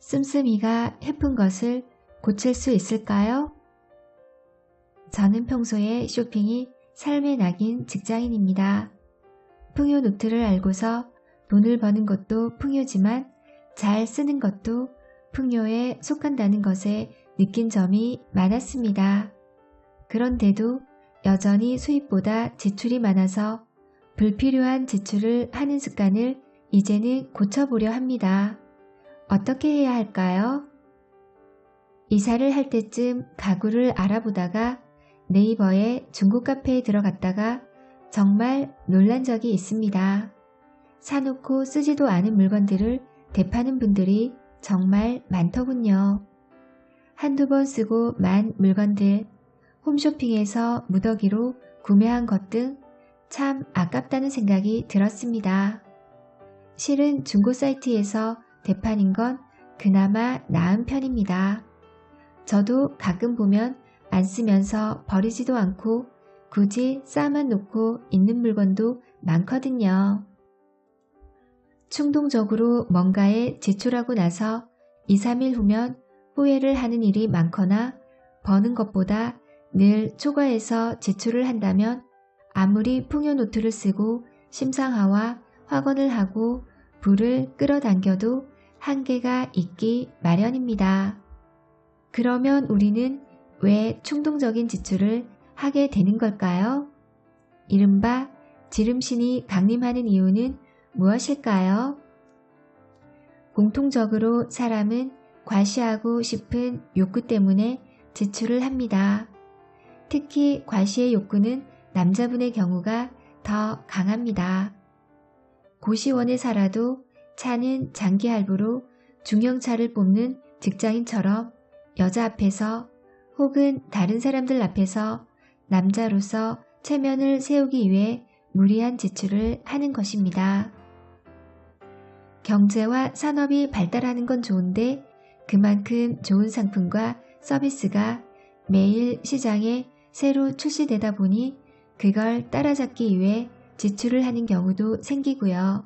씀씀이가 해픈 것을 고칠 수 있을까요? 저는 평소에 쇼핑이 삶의 낙인 직장인입니다. 풍요 노트를 알고서 돈을 버는 것도 풍요지만 잘 쓰는 것도 풍요에 속한다는 것에 느낀 점이 많았습니다. 그런데도 여전히 수입보다 지출이 많아서 불필요한 지출을 하는 습관을 이제는 고쳐보려 합니다. 어떻게 해야 할까요? 이사를 할 때쯤 가구를 알아보다가 네이버에 중고 카페에 들어갔다가 정말 놀란 적이 있습니다. 사놓고 쓰지도 않은 물건들을 되파는 분들이 정말 많더군요. 한두 번 쓰고 만 물건들, 홈쇼핑에서 무더기로 구매한 것 등 참 아깝다는 생각이 들었습니다. 실은 중고 사이트에서 되파는 건 그나마 나은 편입니다. 저도 가끔 보면 안 쓰면서 버리지도 않고 굳이 쌓아만 놓고 있는 물건도 많거든요. 충동적으로 뭔가에 지출하고 나서 2, 3일 후면 후회를 하는 일이 많거나 버는 것보다 늘 초과해서 지출을 한다면 아무리 풍요 노트를 쓰고 심상화와 확언을 하고 불을 끌어당겨도 한계가 있기 마련입니다. 그러면 우리는 왜 충동적인 지출을 하게 되는 걸까요? 이른바 지름신이 강림하는 이유는 무엇일까요? 공통적으로 사람은 과시하고 싶은 욕구 때문에 지출을 합니다. 특히 과시의 욕구는 남자분의 경우가 더 강합니다. 고시원에 살아도 차는 장기 할부로 중형차를 뽑는 직장인처럼 여자 앞에서 혹은 다른 사람들 앞에서 남자로서 체면을 세우기 위해 무리한 지출을 하는 것입니다. 경제와 산업이 발달하는 건 좋은데 그만큼 좋은 상품과 서비스가 매일 시장에 새로 출시되다 보니 그걸 따라잡기 위해 지출을 하는 경우도 생기고요.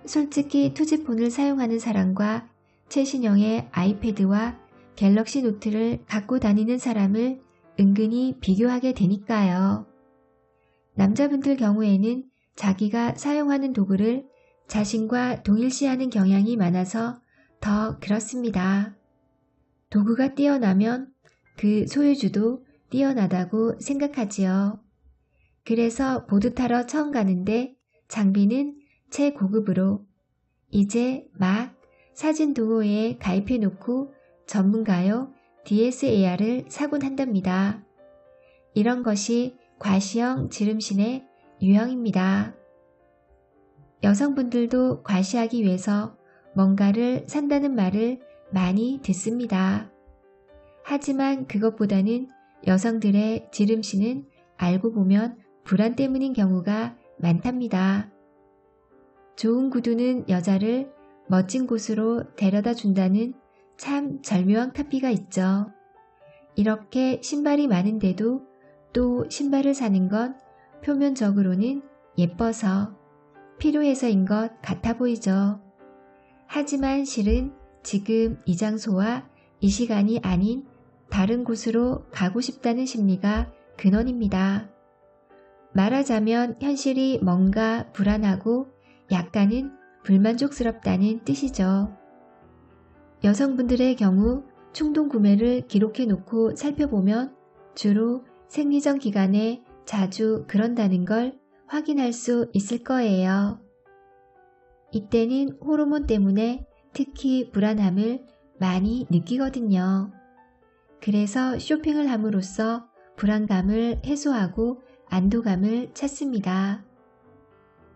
솔직히 투지폰을 사용하는 사람과 최신형의 아이패드와 갤럭시 노트를 갖고 다니는 사람을 은근히 비교하게 되니까요. 남자분들 경우에는 자기가 사용하는 도구를 자신과 동일시하는 경향이 많아서 더 그렇습니다. 도구가 뛰어나면 그 소유주도 뛰어나다고 생각하지요. 그래서 보드 타러 처음 가는데 장비는 최고급으로 이제 막 사진 도어에 가입해 놓고 전문가용 DSLR을 사곤 한답니다. 이런 것이 과시형 지름신의 유형입니다. 여성분들도 과시하기 위해서 뭔가를 산다는 말을 많이 듣습니다. 하지만 그것보다는 여성들의 지름신은 알고 보면 불안 때문인 경우가 많답니다. 좋은 구두는 여자를 멋진 곳으로 데려다 준다는 참 절묘한 카피가 있죠. 이렇게 신발이 많은데도 또 신발을 사는 건 표면적으로는 예뻐서 필요해서인 것 같아 보이죠. 하지만 실은 지금 이 장소와 이 시간이 아닌 다른 곳으로 가고 싶다는 심리가 근원입니다. 말하자면 현실이 뭔가 불안하고 약간은 불만족스럽다는 뜻이죠. 여성분들의 경우 충동 구매를 기록해 놓고 살펴보면 주로 생리전 기간에 자주 그런다는 걸 확인할 수 있을 거예요. 이때는 호르몬 때문에 특히 불안함을 많이 느끼거든요. 그래서 쇼핑을 함으로써 불안감을 해소하고 안도감을 찾습니다.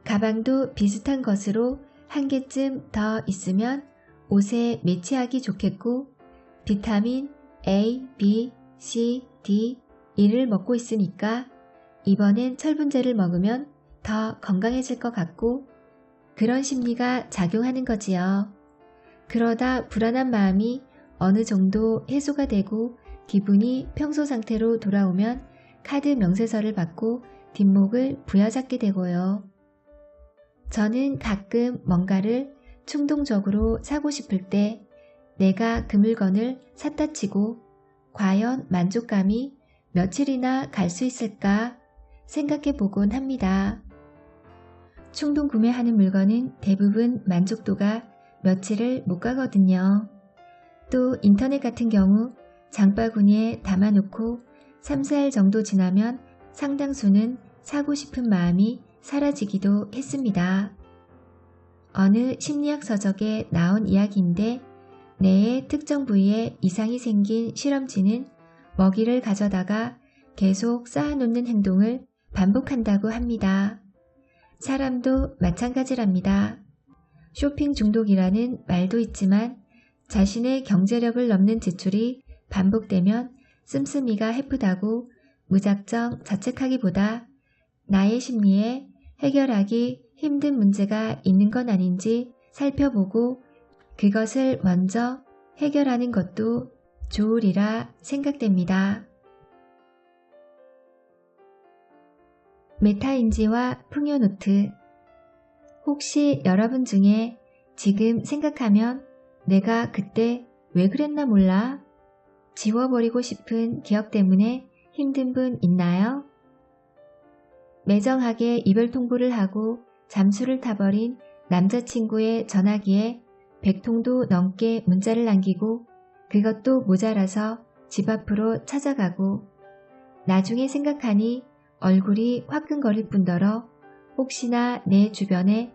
가방도 비슷한 것으로 한 개쯤 더 있으면 옷에 매치하기 좋겠고 비타민 A, B, C, D, E를 먹고 있으니까 이번엔 철분제를 먹으면 더 건강해질 것 같고 그런 심리가 작용하는 거지요. 그러다 불안한 마음이 어느 정도 해소가 되고 기분이 평소 상태로 돌아오면 카드 명세서를 받고 뒷목을 부여잡게 되고요. 저는 가끔 뭔가를 충동적으로 사고 싶을 때 내가 그 물건을 샀다 치고 과연 만족감이 며칠이나 갈 수 있을까 생각해 보곤 합니다. 충동 구매하는 물건은 대부분 만족도가 며칠을 못 가거든요. 또 인터넷 같은 경우 장바구니에 담아놓고 3, 4일 정도 지나면 상당수는 사고 싶은 마음이 사라지기도 했습니다. 어느 심리학 서적에 나온 이야기인데 뇌의 특정 부위에 이상이 생긴 실험치는 먹이를 가져다가 계속 쌓아놓는 행동을 반복한다고 합니다. 사람도 마찬가지랍니다. 쇼핑 중독이라는 말도 있지만 자신의 경제력을 넘는 지출이 반복되면 씀씀이가 해프다고 무작정 자책하기보다 나의 심리에 해결하기 힘든 문제가 있는 건 아닌지 살펴보고 그것을 먼저 해결하는 것도 좋으리라 생각됩니다. 메타인지와 풍요노트. 혹시 여러분 중에 지금 생각하면 내가 그때 왜 그랬나 몰라? 지워버리고 싶은 기억 때문에 힘든 분 있나요? 매정하게 이별 통보를 하고 잠수를 타버린 남자친구의 전화기에 100통도 넘게 문자를 남기고 그것도 모자라서 집 앞으로 찾아가고 나중에 생각하니 얼굴이 화끈거릴 뿐더러 혹시나 내 주변에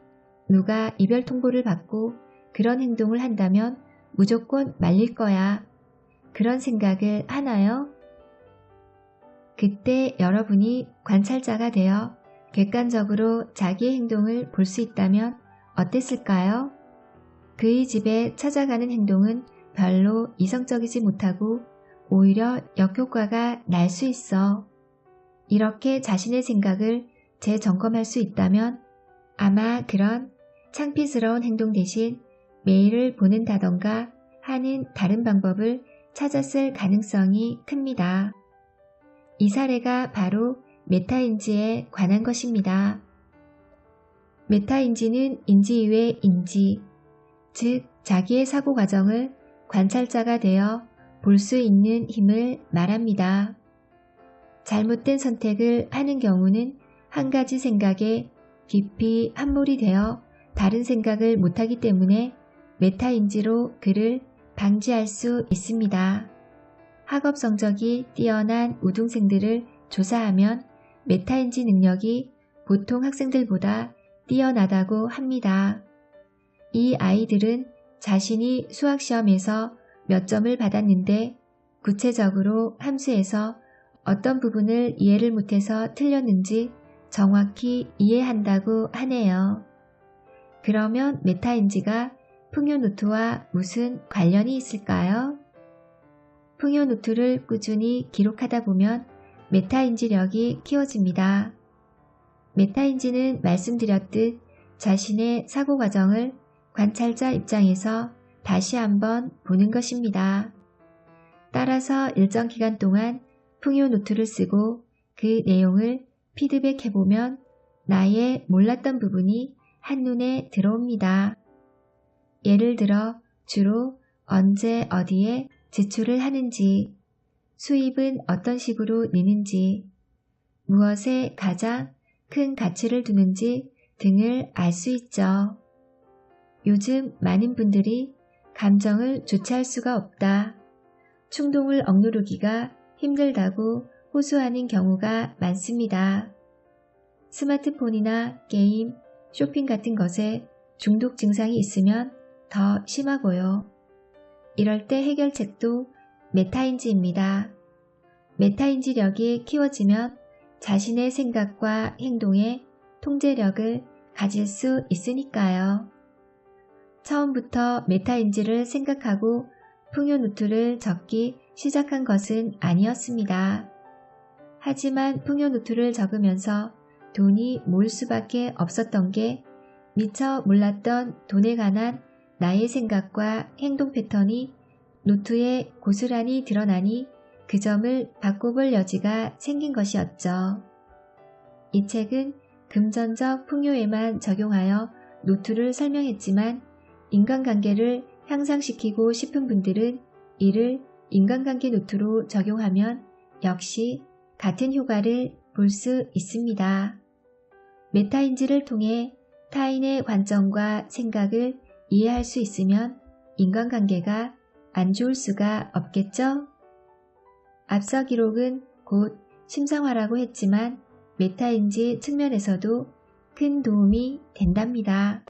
누가 이별 통보를 받고 그런 행동을 한다면 무조건 말릴 거야. 그런 생각을 하나요? 그때 여러분이 관찰자가 되어 객관적으로 자기의 행동을 볼 수 있다면 어땠을까요? 그의 집에 찾아가는 행동은 별로 이성적이지 못하고 오히려 역효과가 날 수 있어. 이렇게 자신의 생각을 재점검할 수 있다면 아마 그런 창피스러운 행동 대신 메일을 보낸다던가 하는 다른 방법을 찾았을 가능성이 큽니다. 이 사례가 바로 메타인지에 관한 것입니다. 메타인지는 인지 이외의 인지, 즉 자기의 사고 과정을 관찰자가 되어 볼 수 있는 힘을 말합니다. 잘못된 선택을 하는 경우는 한 가지 생각에 깊이 함몰이 되어 다른 생각을 못하기 때문에 메타인지로 그를 방지할 수 있습니다. 학업 성적이 뛰어난 우등생들을 조사하면 메타인지 능력이 보통 학생들보다 뛰어나다고 합니다. 이 아이들은 자신이 수학시험에서 몇 점을 받았는데 구체적으로 함수에서 어떤 부분을 이해를 못해서 틀렸는지 정확히 이해한다고 하네요. 그러면 메타인지가 풍요노트와 무슨 관련이 있을까요? 풍요노트를 꾸준히 기록하다 보면 메타인지력이 키워집니다. 메타인지는 말씀드렸듯 자신의 사고 과정을 관찰자 입장에서 다시 한번 보는 것입니다. 따라서 일정 기간 동안 풍요노트를 쓰고 그 내용을 피드백해보면 나의 몰랐던 부분이 한눈에 들어옵니다. 예를 들어 주로 언제 어디에 지출을 하는지, 수입은 어떤 식으로 내는지, 무엇에 가장 큰 가치를 두는지 등을 알 수 있죠. 요즘 많은 분들이 감정을 주체할 수가 없다, 충동을 억누르기가 힘들다고 호소하는 경우가 많습니다. 스마트폰이나 게임, 쇼핑 같은 것에 중독 증상이 있으면 더 심하고요. 이럴 때 해결책도 메타인지입니다. 메타인지력이 키워지면 자신의 생각과 행동에 통제력을 가질 수 있으니까요. 처음부터 메타인지를 생각하고 풍요노트를 적기 시작한 것은 아니었습니다. 하지만 풍요노트를 적으면서 돈이 모일 수밖에 없었던 게 미처 몰랐던 돈에 관한 나의 생각과 행동 패턴이 노트에 고스란히 드러나니 그 점을 바꿔볼 여지가 생긴 것이었죠. 이 책은 금전적 풍요에만 적용하여 노트를 설명했지만 인간관계를 향상시키고 싶은 분들은 이를 인간관계 노트로 적용하면 역시 같은 효과를 볼 수 있습니다. 메타인지를 통해 타인의 관점과 생각을 이해할 수 있으면 인간관계가 안 좋을 수가 없겠죠? 앞서 기록은 곧 심상화라고 했지만 메타인지 측면에서도 큰 도움이 된답니다.